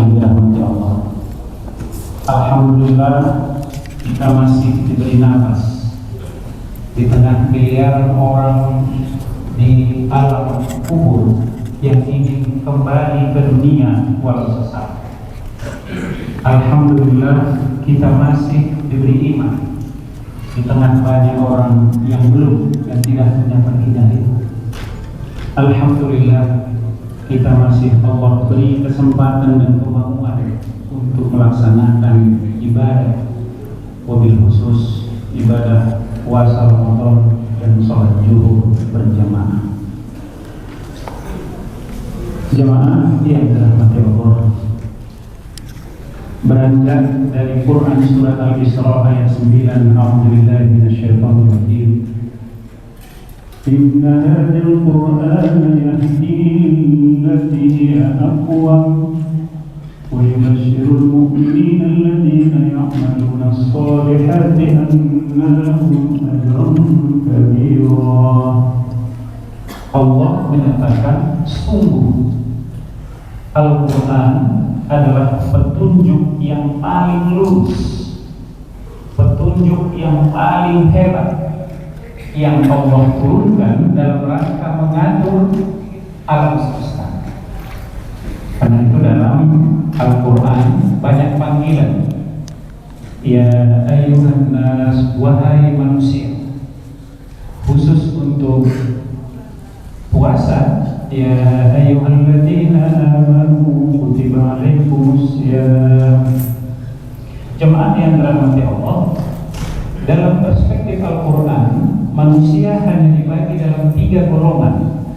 yang dirahmati Allah. Alhamdulillah kita masih diberi nafas di tengah miliaran orang di alam kubur yang ingin kembali ke dunia walau sesaat. Alhamdulillah kita masih diberi iman di tengah banyak orang yang belum dan tidak punya perhidayah. Alhamdulillah kita masih Allah beri kesempatan dan kemampuan untuk melaksanakan ibadah, wabil khusus ibadah puasa Ramadan dan sholat zuhur berjamaah. Jamaah yang dirahmati Allah, beranjak dari Quran surat Al-Isra ayat 9, A'udzubillahi minasyaitonir rajim. Inna hadzal Qur'ana yahdi lillati hiya aqwam wa yubashshirul mu'minina alladhina ya'maluna as-salihati anna lahum ajran kabira. Allah menyatakan sungguh Al-Quran adalah petunjuk yang paling lurus, petunjuk yang paling hebat yang Allah turunkan dalam rangka mengatur alam semesta. Karena itu dalam Al-Quran banyak panggilan, ya ayyuhan nas, wahai manusia. Khusus untuk puasa, ya ayyuhalladzina amanu kutiba alaikumussyam. Jemaah yang dirahmati Allah, dalam perspektif Al-Quran manusia hanya dibagi dalam 3 golongan.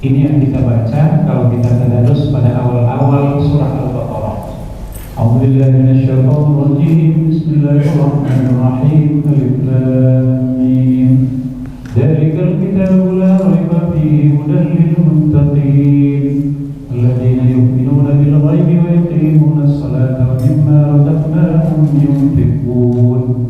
Ini yang kita baca kalau kita tadarus pada awal-awal surah Al-Baqarah. A'udzubillahi minasyaitonir rajim. Bismillahirrahmanirrahim. Alif lam mim. Dzalikal kitabu la raiba fihi hudan lil muttaqin alladzina yu'minuna bil ghaibi wa yuqimuna as-salata wa mimma razaqnahum yunfiqun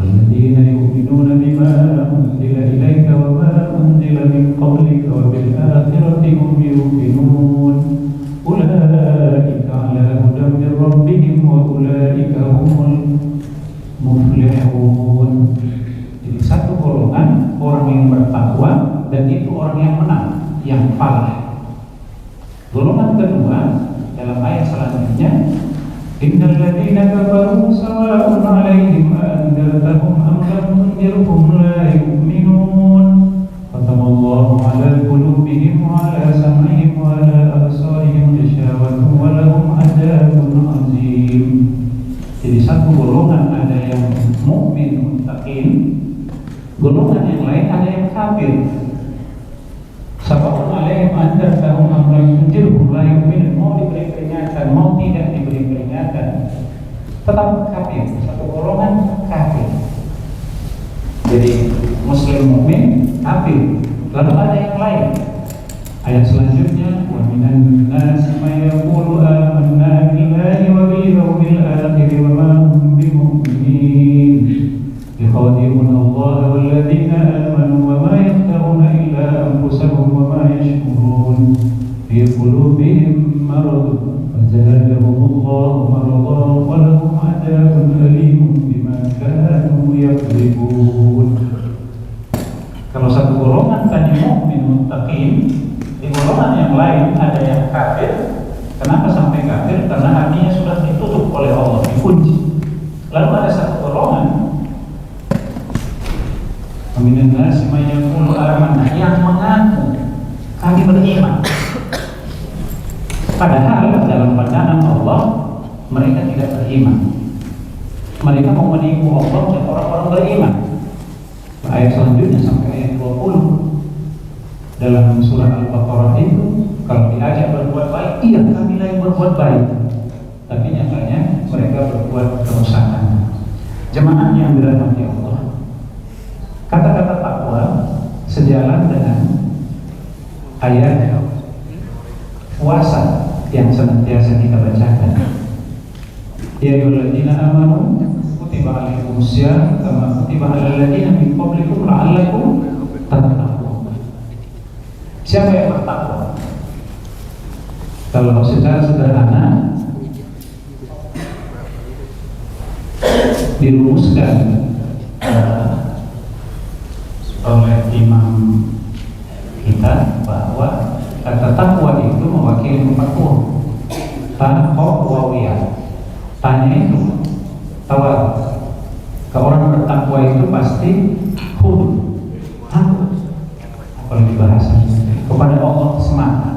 والذين يؤمنون بما أنزل إليك وما أنزل من قبلك وبالآخرة هم يوقنون أولئك على هدى من ربهم وأولئك هم المفلحون. Jadi satu golongan orang yang bertakwa dan itu orang yang menang, yang falah. Golongan kedua dalam ayat selanjutnya, Innal ladzina kafaru sawa'un 'alaihim anzartahum am lam tunzirhum la yu'minun. Khatamallahu 'ala qulubihim wa 'ala sam'ihim wa 'ala absarihim ghishawatun wa lahum 'adzabun 'adzim. Jadi satu golongan ada yang mukmin muttaqin, golongan yang lain ada yang kafir. Sawa'un 'alaihim anzartahum am lam tunzirhum la yu'minun. Mau diberi peringatan, mau tidak diberi peringatan, tetap kafir. Satu golongan kafir. Jadi muslim mukmin kafir. Lalu ada yang lain. Ayat selanjutnya, wa minan nasi may yaqulu amanna billahi wa bil yawmil akhir wa ma hum bimu'minin yukhadi'una Allah wal ladzina amanu wa ma yakhda'una illa anfusahum wa ma yashkurun fi qulubihim marad فزادهم الله مرضا ولهم عذاب أليم بما كانوا يكذبون. Kalau satu golongan tadi mukmin muttaqin, di golongan yang lain ada yang kafir. Kenapa sampai kafir? Karena hatinya sudah ditutup oleh Allah, dikunci. Lalu ada satu golongan, minan nasi may yaqulu amanna, yang mengaku kami beriman. Padahal dalam pandangan Allah mereka tidak beriman. Mereka mau menipu Allah dan orang-orang beriman. Ayat selanjutnya sampai ayat 20 dalam surah Al-Baqarah itu, kalau diajak berbuat baik, iya kami lagi berbuat baik, tapi nyatanya mereka berbuat kerusakan. Jemaah yang dirahmati Allah, kata-kata takwa sejalan dengan ayat puasa yang senantiasa kita bacakan. Ya ayyuhalladzina amanu kutiba alaikumussyam kama kutiba alal ladzina min qablikum la'allakum tattaqun. Siapa yang bertakwa? Kalau secara sederhana imam kita bahwa kata takwa itu mewakili 4 huruf. Taqwawiyah. Tanya itu tawar. Kalau orang bertakwa itu pasti takut, apalagi bahasa kepada Allah semata.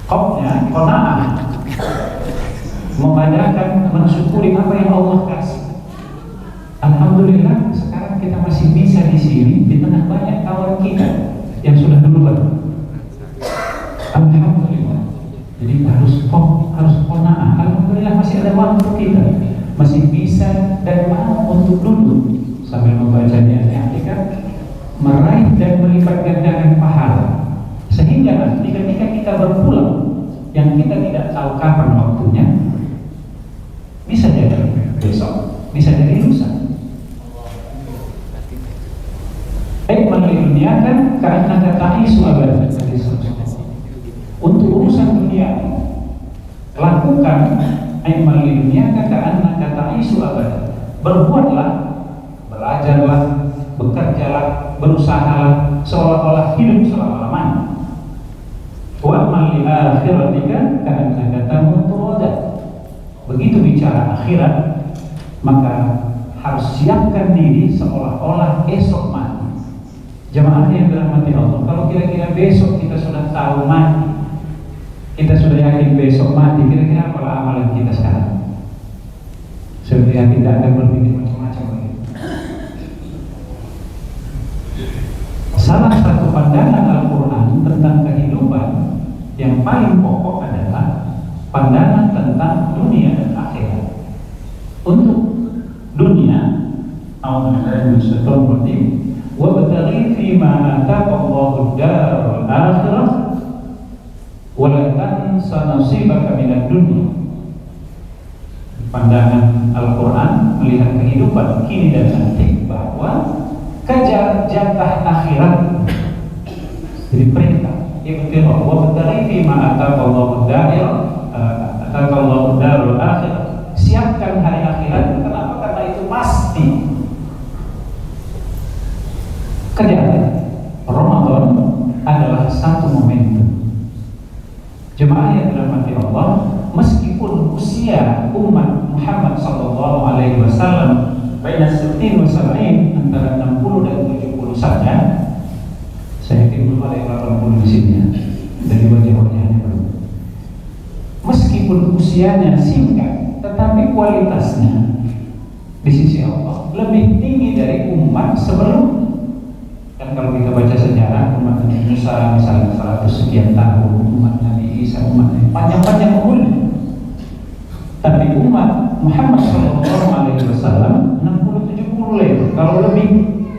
Qofnya qanaah, membanggakan, mensyukuri apa yang Allah kasih. Alhamdulillah sekarang kita masih bisa di sini di tengah banyak kawan kita yang sudah duluan. Alhamdulillah. Jadi harus qanaah. Alhamdulillah masih ada waktu kita, masih bisa dan mau untuk duduk sambil membaca niat-niat, meraih dan melipat gandakan pahala, sehingga nanti ketika kita berpulang yang kita tidak tahu kapan waktunya, bisa jadi besok, bisa jadi lusa. Meniluniakan karena ta'isu abad. Untuk urusan dunia lakukan meniluniakan karena ta'isu abad. Berbuatlah, belajarlah, bekerjalah, berusahalah seolah-olah hidup selama-lamanya. Wa'mal li akhiratika ka'annaka tamutu ghadan. Begitu bicara akhirat, maka harus siapkan diri seolah-olah esok mati. Jamaah yang dirahmati Allah, kalau kira-kira besok kita sudah tahu mati, kita sudah yakin besok mati, kira-kira apa amalan kita sekarang? Sebenarnya tidak akan berpikir macam-macam begitu. Salah satu pandangan Al-Quran tentang kehidupan yang paling pokok adalah pandangan tentang dunia dan akhirat. Untuk dunia, A'udzubillahi minasyaitonir rajim, wabtaghi fima ataka Allahu ad-darul akhirah wa la tansa nasibaka minad dunya. Pandangan Al-Quran melihat kehidupan kini dan nanti bahwa kejar jatah akhirat. Jadi perintah ikhtirah wabtaghi fima ataka Allahu ad-darul akhirah. Siapkan hari akhirat. Kenapa? Karena itu pasti. Kerjaan Ramadan adalah satu momentum. Jemaah yang dirahmati Allah, meskipun usia umat Muhammad sallallahu alaihi wasallam baina 60 wa 70, antara 60 dan 70 saja, saya yakin belum ada yang 80 di sini ya, dari wajah-wajahnya belum. Meskipun usianya singkat, tetapi kualitasnya di sisi Allah lebih tinggi dari umat sebelum. Dan kalau kita baca sejarah umat Nabi Musa misalnya 100 sekian tahun, umat Nabi Isa, umat Nabi panjang-panjang umurnya. Tapi umat Muhammad SAW 60-70 lebih, kalau lebih,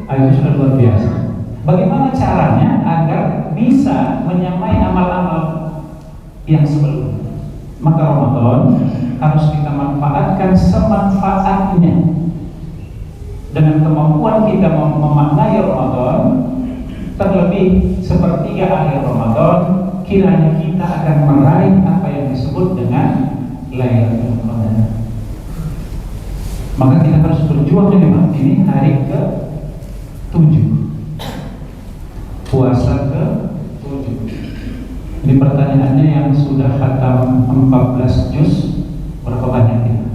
itu sudah luar biasa. Bagaimana caranya agar bisa menyamai amal-amal yang sebelumnya? Maka Ramadan harus kita manfaatkan semanfaatnya. Dengan kemampuan kita memaknai Ramadan, terlebih sepertiga akhir Ramadan, kiranya kita akan meraih apa yang disebut dengan Lailatul Qadar. Maka kita harus berjuang dengan ini hari ke-7, puasa ke-7. Ini pertanyaannya yang sudah khatam 14 juz, berapa banyak kita?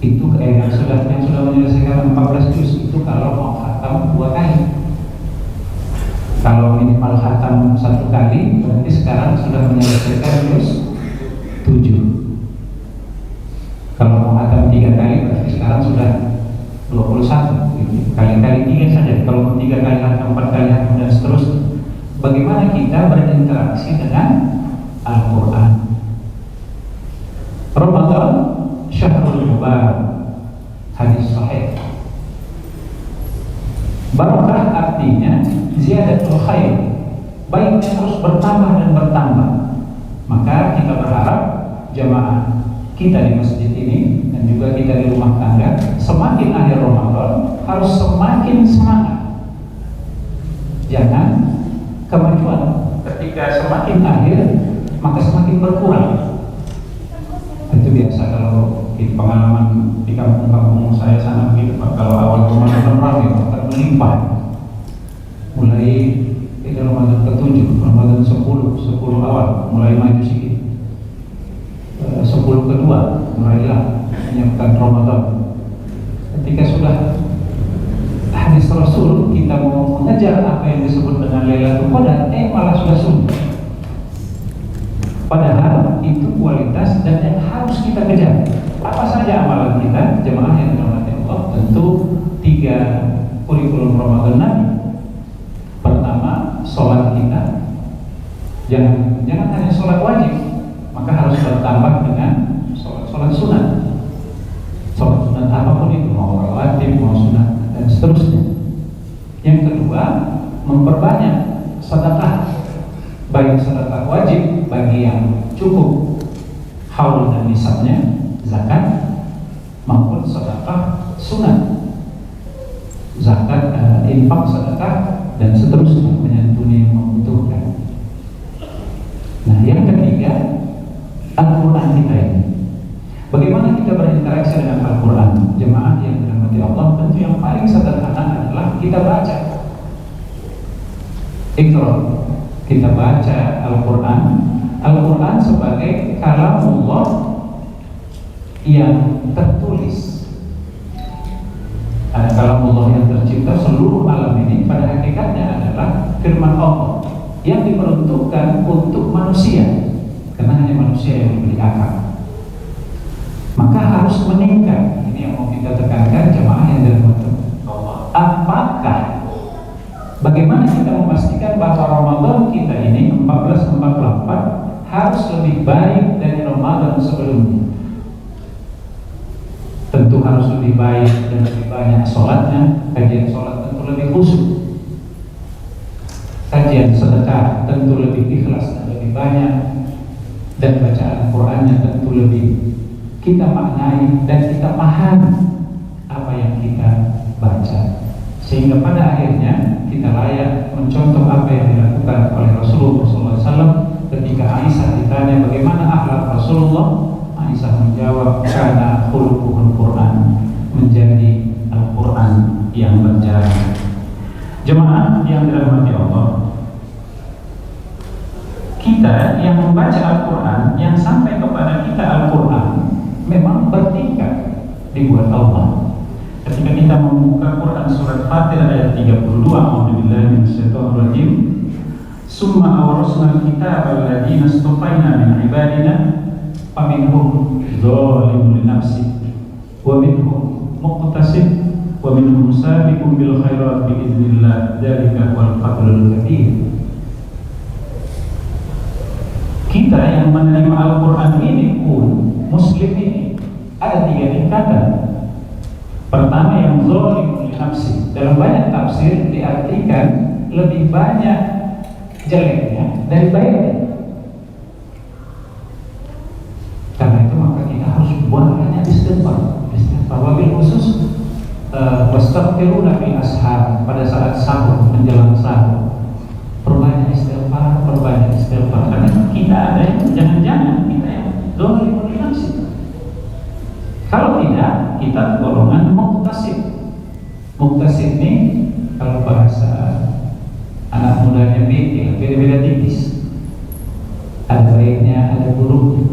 Itu yang sudah menyelesaikan 14 juz itu kalau mau khatam 2 kali. Kalau minimal khatam 1 kali, berarti sekarang sudah menyelesaikan juz 7. Kalau mau khatam 3 kali, berarti sekarang sudah 21. Kali-kali 3 saja. Kalau 3 kali khatam, 4 kali khatam dan seterusnya. Bagaimana kita berinteraksi dengan Al-Quran? Ramadan Syahrul Mubarak, hadis sahih. Barakah artinya ziyadatul khair, baiknya terus bertambah dan bertambah. Maka kita berharap jamaah kita di masjid ini dan juga kita di rumah tangga, semakin akhir Ramadan harus semakin semangat. Jangan kemajuan ketika semakin akhir maka semakin berkurang. Itu biasa kalau di pengalaman di kampung-kampung saya sana begitu Pak. Kalau awal Ramadan ramai akan melimpah. mulai ini Ramadan ke-7, Ramadan 10 awal mulai maju sedikit. 10 kedua mulailah menyiapkan Ramadan. Ketika sudah hadis Rasul, kita mau mengejar apa yang disebut dengan Lailatul Qadar, malah sudah sunnah. Padahal itu kualitas dan yang harus kita kejar. Apa saja amalan kita, jemaah yang dirahmati Allah? Tentu 3 kurikulum Ramadan Nabi. Pertama, sholat kita. Jangan hanya sholat wajib, maka harus bertambah dengan sholat sunat. Sholat sunat apapun itu, mau rawatib, mau sunat, dan seterusnya. Yang kedua, memperbanyak sedekah, baik sedekah wajib bagi yang cukup haul dan nisabnya, zakat, maupun sedekah sunat, zakat, infak, sedekah, dan seterusnya, menyantuni yang membutuhkan. Nah, yang ketiga, Al-Quran kita ini. Bagaimana kita berinteraksi dengan Al-Quran? Jemaah yang dirahmati Allah, tentu yang paling sederhana adalah kita baca. Iqra, kita baca Al-Quran. Al-Quran sebagai kalamullah yang tertulis. Ada kalamullah yang tercipta, seluruh alam ini pada hakikatnya adalah firman Allah yang diperuntukkan untuk manusia, karena hanya manusia yang diberi akal. Maka harus meningkat. Ini yang mau kita tekankan, jemaah yang dirahmati Allah. Apakah, bagaimana kita memastikan bahwa Ramadan kita ini 1444 harus lebih baik dari Ramadan sebelumnya? Tentu harus lebih baik dan lebih banyak sholatnya. Kajian sholat tentu lebih khusyuk. Kajian sedekah tentu lebih ikhlas dan lebih banyak. Dan bacaan Qur'annya tentu lebih kita maknai dan kita pahami apa yang kita baca, sehingga pada akhirnya kita layak mencontoh apa yang dilakukan oleh Rasulullah SAW. Ketika Aisyah ditanya bagaimana akhlak Rasulullah, Aisyah menjawab, karena khuluquhul Qur'an, menjadi Al-Quran yang berjalan. Jemaah yang dirahmati Allah, kita yang membaca Al-Quran, yang sampai kepada kita Al-Quran memang bertingkat dibuat Allah. Ketika kita membuka Quran surat Fatir ayat 32, A'udzubillahi minasyaitonir rajim, summa awrasna al-kitaba alladziina istafaina min ibadina faminhum dzalimun li nafsihi wa minhum muqtasid wa minhum sabiqun bil khairat bi idznillah, dzalika huwal fadlul kabir. Kita yang menerima Al-Quran ini pun, Muslim ini, ada 3 tingkatan. Pertama, yang zalim li nafsi. Dalam banyak tafsir diartikan lebih banyak jeleknya dari baiknya. Karena itu maka kita harus buat banyak istighfar. Wabil khusus wastaghfiruna fil ashar, pada saat sahur, menjelang sahur. Perbanyak istighfar, karena kita ada yang jangan-jangan kita yang zalim li nafsi. Kalau tidak, kita golongan muqtasid. Muqtasid ini kalau bahasa anak mudanya beda-beda tipis. Ada baiknya, ada buruknya,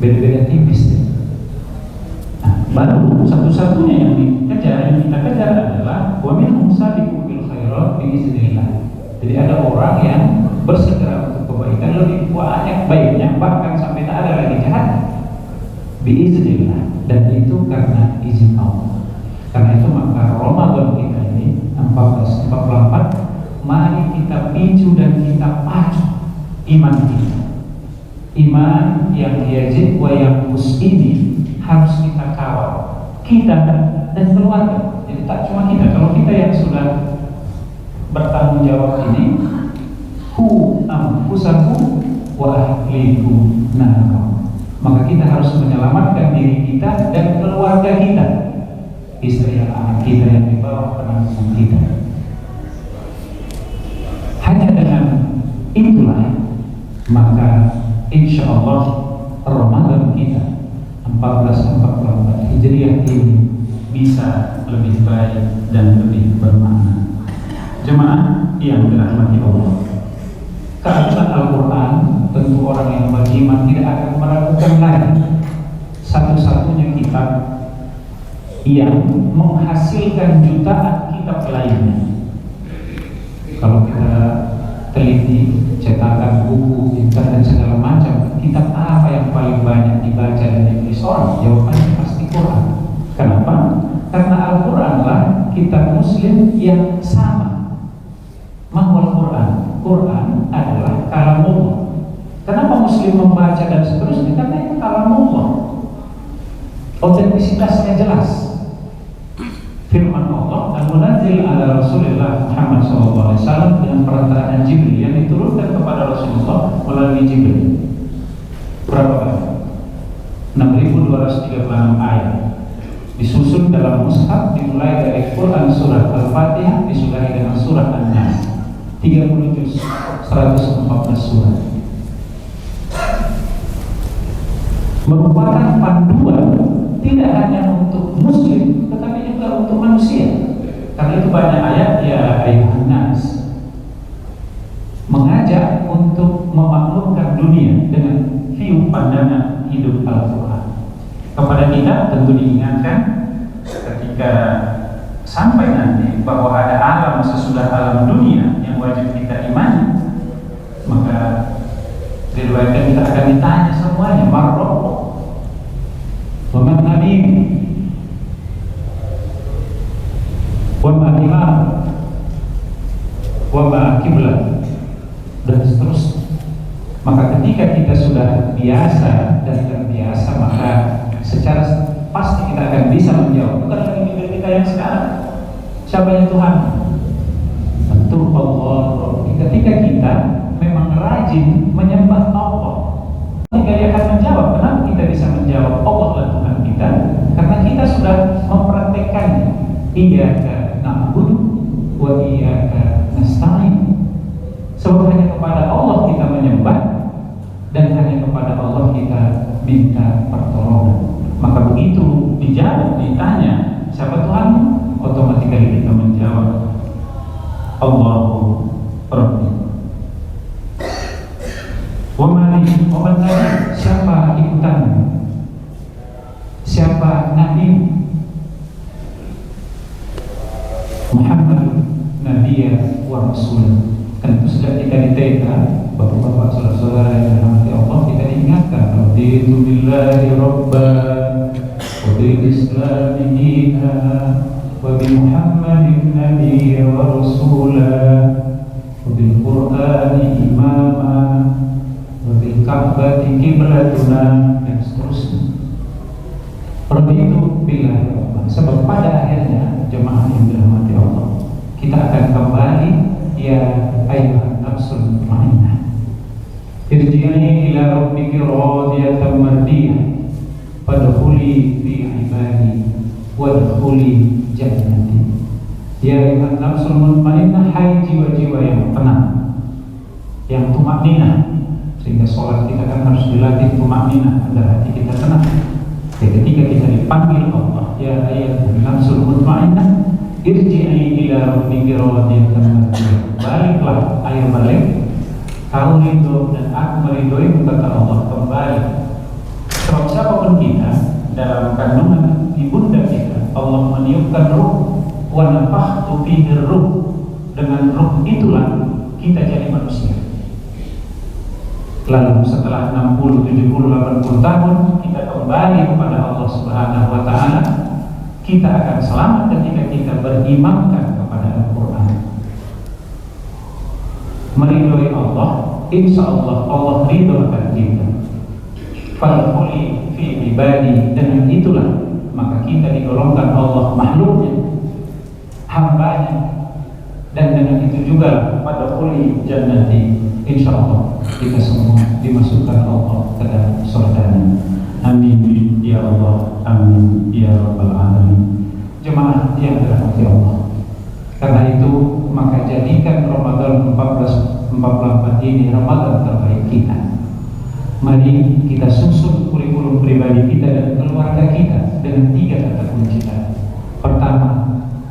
beda-beda tipis. Nah, baru satu-satunya yang kita kejar adalah wa minhum sabiqun bil khairat bi idznillah. Jadi ada orang yang bersegera untuk kebaikan, lebih banyak baiknya, bahkan sampai tak ada lagi jahat, biiznillah, dan itu karena izin Allah. Karena itu maka Ramadan kita ini 1444, mari kita picu dan kita pacu iman kita. Iman yang yazid wa yanqus ini harus kita kawal, kita dan keluarga. Jadi tak cuma kita, kalau kita yang sudah bertanggung jawab ini, hu anfusakum wa ahlikum nar, maka kita harus menyelamatkan diri kita dan keluarga kita, istri dan anak kita yang di bawah penanggungan kita. Hanya dengan itulah maka insya Allah Ramadan kita 1444 Hijriah ini bisa lebih baik dan lebih bermakna. Jemaah yang dirahmati Allah, keagungan Al-Quran tentu orang yang beriman tidak akan meragukan lagi satu-satunya kitab yang menghasilkan jutaan kitab lainnya. Kalau kita teliti cetakan buku, internet segala macam, kitab apa yang paling banyak dibaca dan ditulis orang? Jawabannya pasti Quran. Kenapa? Karena Al-Quranlah kitab Muslim yang sama. Mahwal Quran, Quran adalah kalamullah. Kenapa Muslim membaca dan seterusnya? Karena itu kalamullah. Otentisitasnya jelas. Firman Allah al-munazzil ala Rasulullah Muhammad SAW dengan perantaraan Jibril yang diturunkan kepada Rasulullah melalui Jibril. Berapa banyak? 6.236 ayat. Disusun dalam mushaf dimulai dari Quran surat Al-Fatihah disudahi dengan surat An-Nas. 30 juz, 114 surat. Merupakan panduan tidak hanya untuk Muslim tetapi juga untuk manusia. Karena itu banyak ayat ya ayuhan nas mengajak untuk memakmurkan dunia dengan view pandangan hidup Al-Quran. Kepada kita tentu diingatkan ketika sampai nanti bahwa ada alam sesudah alam dunia yang wajib kita imani, maka diriwayatkan kita akan ditanya semuanya, marroh waman nabi wama imam wama kiblat dan seterusnya. Maka ketika kita sudah biasa dan terbiasa, maka secara pasti kita akan bisa menjawab. Bukan lagi mikir kita yang sekarang, siapa yang Tuhan? Tentu Allah. Ketika kita memang rajin menyembah Allah, ketika dia akan menjawab. Kenapa kita bisa menjawab Allah adalah Tuhan kita? Karena kita sudah mempraktekannya. Iyyaka na'budu wa iyyaka nasta'in. Sebab hanya kepada Allah kita menyembah dan hanya kepada Allah kita minta pertolongan. Maka begitu dijawab, ditanya siapa Tuhan, otomatis kita menjawab Allahu Rabbi. Waman nabi, siapa ikutanmu? Siapa nabi? Muhammad Nabiya wa Rasul. Kan itu sudah kita diteka, bapak-bapak, saudara-saudara yang dirahmati Allah, kita diingatkan raditu billahi rabban wa bil islami dinan wa bi Muhammadin nabiyya wa rasula wa bil Qur'ani imama wa bil Ka'bati qiblatuna dan seterusnya. Raditu billahi rabban. Sebab pada akhirnya jemaah yang dirahmati Allah, kita akan kembali ya ayuhan nafsul mutmainnah irji'i ila rabbiki radiyatan mardiyah fadkhuli fi ibadi wadkhuli jannati. Ya ayuhan nafsul mutmainnah, hai jiwa-jiwa yang tenang, yang tumakninah. Sehingga sholat kita kan harus dilatih tumakninah agar hati kita tenang. Ketika kita dipanggil Allah, ya ayuhan nafsul mutmainnah irji'i ila rabbiki radiyatan mardiyah, baliklah, ayo balik, kau ridho dan aku meridhoi, kata Allah, kembali. Sebab siapapun kita dalam kandungan ibunda kita, Allah meniupkan ruh, wa nafakhtu fihi ruh, dengan ruh itulah kita jadi manusia. Lalu setelah 60, 70, 80 tahun kita kembali kepada Allah Subhanahu wa Ta'ala, kita akan selamat ketika kita berimankan kepada Al-Quran, meridhoi Allah. Insya Allah Allah ridho akan kita. Fadkhuli fi ibadi, dengan itulah maka kita digolongkan Allah makhluknya, hambanya, dan dengan itu juga fadkhuli jannati. Insya Allah kita semua dimasukkan Allah ke dalam surganya. Amin ya Allah, amin ya rabbal alamin. Jemaah yang dirahmati Allah, karena itu maka jadikan Ramadan 1444 ini Ramadan terbaik kita. Mari kita susun kurikulum pribadi kita dan keluarga kita dengan 3 kata kunci. Pertama,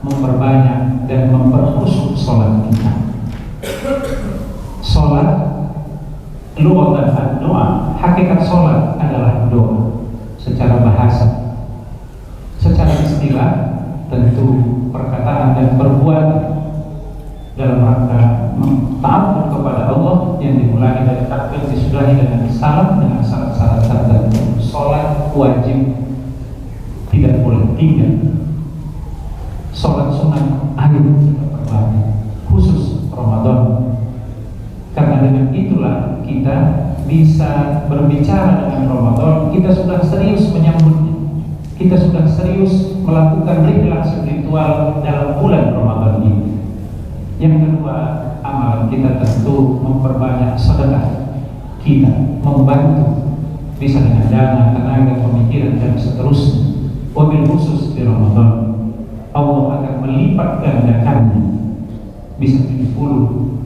memperbanyak dan memperkhusyuk sholat lughatan doa, hakikat sholat adalah doa secara bahasa. Secara istilah tentu perkataan dan perbuatan dalam rangka taat kepada Allah yang dimulai dari takbir disudahi dengan salam dengan syarat-syarat tertentu. Sholat wajib tidak boleh tinggal. Sholat sunat ayo kita perbanyak, khusus Ramadan. Karena dengan itulah kita bisa berbicara dengan Ramadan. Kita sudah serius menyambutnya. Kita sudah serius melakukan rihlah spiritual dalam bulan Ramadan ini. Yang kedua, amalan kita tentu memperbanyak sedekah kita, membantu bisa dengan dana, tenaga, pemikiran dan seterusnya. Wabil khusus di Ramadan Allah akan melipat gandakannya, bisa 70,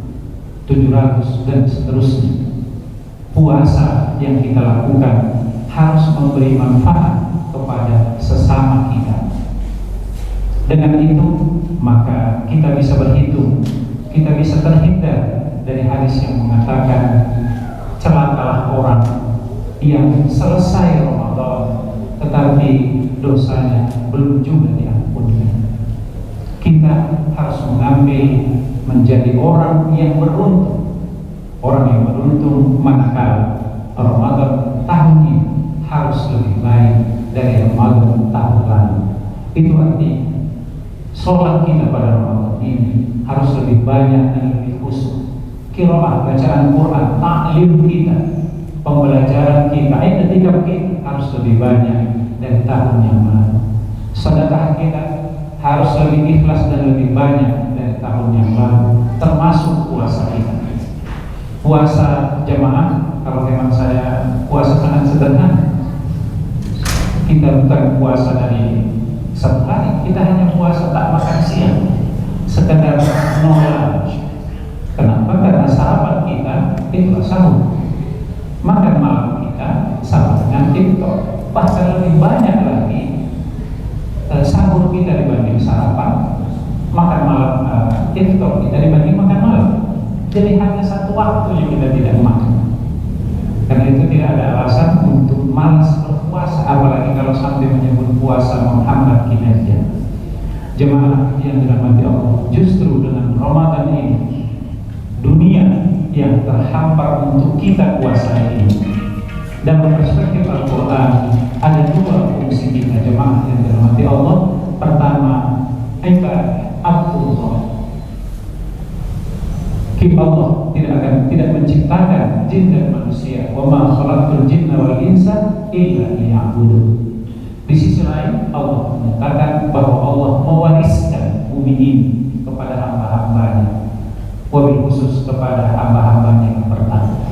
700 dan seterusnya. Puasa yang kita lakukan harus memberi manfaat kepada sesama kita. Dengan itu maka kita bisa berhitung, kita bisa terhindar dari hadis yang mengatakan celakalah orang yang selesai Ramadan tetapi dosanya belum juga diampunkan. Kita harus mengambil menjadi orang yang beruntung. Orang yang beruntung manakala Ramadan tahun ini harus lebih baik dari Ramadan tahun lalu. Itu artinya sholat kita pada Ramadan ini harus lebih banyak dan lebih khusyuk. Qiraah, bacaan Quran, taklim kita, pembelajaran kita, etika kita harus lebih banyak dari tahun yang lalu. Sedekah kita harus lebih ikhlas dan lebih banyak dari tahun yang lalu, termasuk puasa kita. Puasa jamaah, kalau memang saya puasa sangat sederhana. Kita bukan puasa dari satu hari, kita hanya puasa tak makan siang, sekedar nolak. Kenapa? Karena sarapan kita itu sahur, makan malam kita sama dengan iftar. Bahkan lebih banyak lagi sahur kita dibanding sarapan, makan malam iftar kita dibanding makan malam. Jadi hanya satu waktu yang kita tidak makan. Karena itu tidak ada alasan untuk malas berpuasa, apalagi kalau sampai menyebut puasa menghambat kinerja. Jemaah yang dirahmati Allah, justru dengan Ramadan ini dunia yang terhampar untuk kita kuasai ini. Dalam perspektif Al-Quran ada dua fungsi kita jemaah yang dirahmati Allah. Pertama, ibadah Allah. Allah tidak menciptakan jin dan manusia. Wa ma khalaqtul jinna wal insa illa liya'budun. Di sisi lain Allah menyatakan bahwa Allah mewariskan bumi ini kepada hamba-hambanya, wabil khusus kepada hamba-hambanya yang pertama.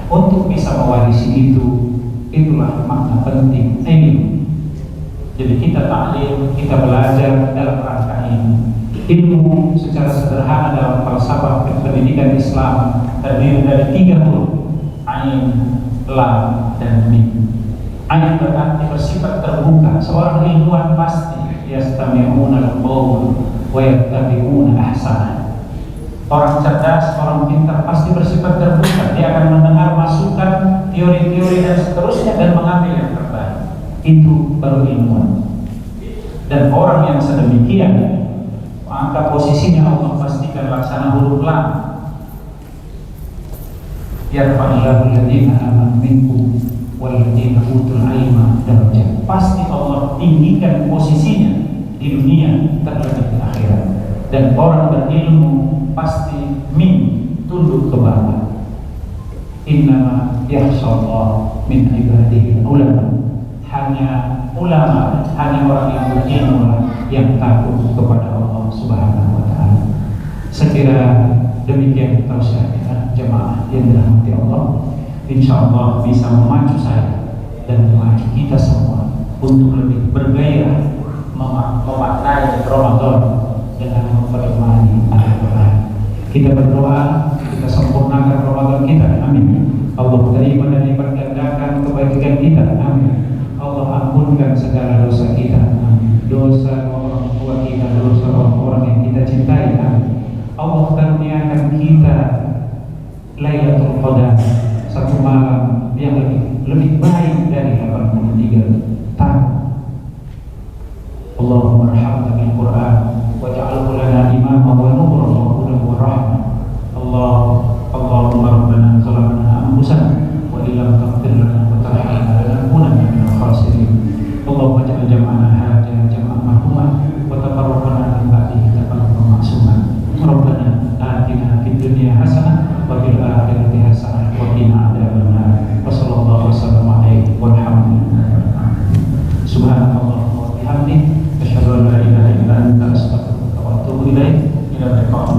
Untuk bisa mewarisi itu, itulah makna penting ilmu. Jadi kita taklim, kita belajar dalam rangka ini. Ilmu secara sederhana dalam falsafah pendidikan Islam terdiri dari 3 huruf, ain, lam, dan mim. Ain berarti bersifat terbuka. Seorang ilmuwan pasti yastami'una al-qawl wa yattabi'una ahsana. Orang cerdas, orang pintar pasti bersifat terbuka. Dia akan mendengar masukan, teori-teori dan seterusnya dan mengambil yang terbaik. Itu baru ilmuwan. Dan orang yang sedemikian maka posisinya Allah pastikan laksana huruf lam. Yarfa'illahu alladziina aamanu minkum walladziina utul ilma darajat. Pasti Allah tinggikan posisinya di dunia terlebih di akhirat. Dan orang berilmu pasti tunduk ke bawah. Innama yakhshallah min ibadihi ulama. Hanya ulama, hanya orang yang berilmu yang takut kepada Allah Subhanahu wa ta'ala. Sekira demikian tausiah kita jemaah yang dirahmati Allah, insyaallah bisa memacu saya dan memacu kita semua untuk lebih bergairah memaknai Ramadan dengan memperlemani Al-Quran. Kita berdoa, kita sempurnakan Ramadan kita, amin. Allah terima dan dipergandakan kebaikan kita, amin. Allah ampunkan segala dosa kita, amin. Dosa orang tua kita, dosa orang-orang yang kita cintai, amin. Allah karuniakan kita Lailatul Qadar, satu tidak rekor.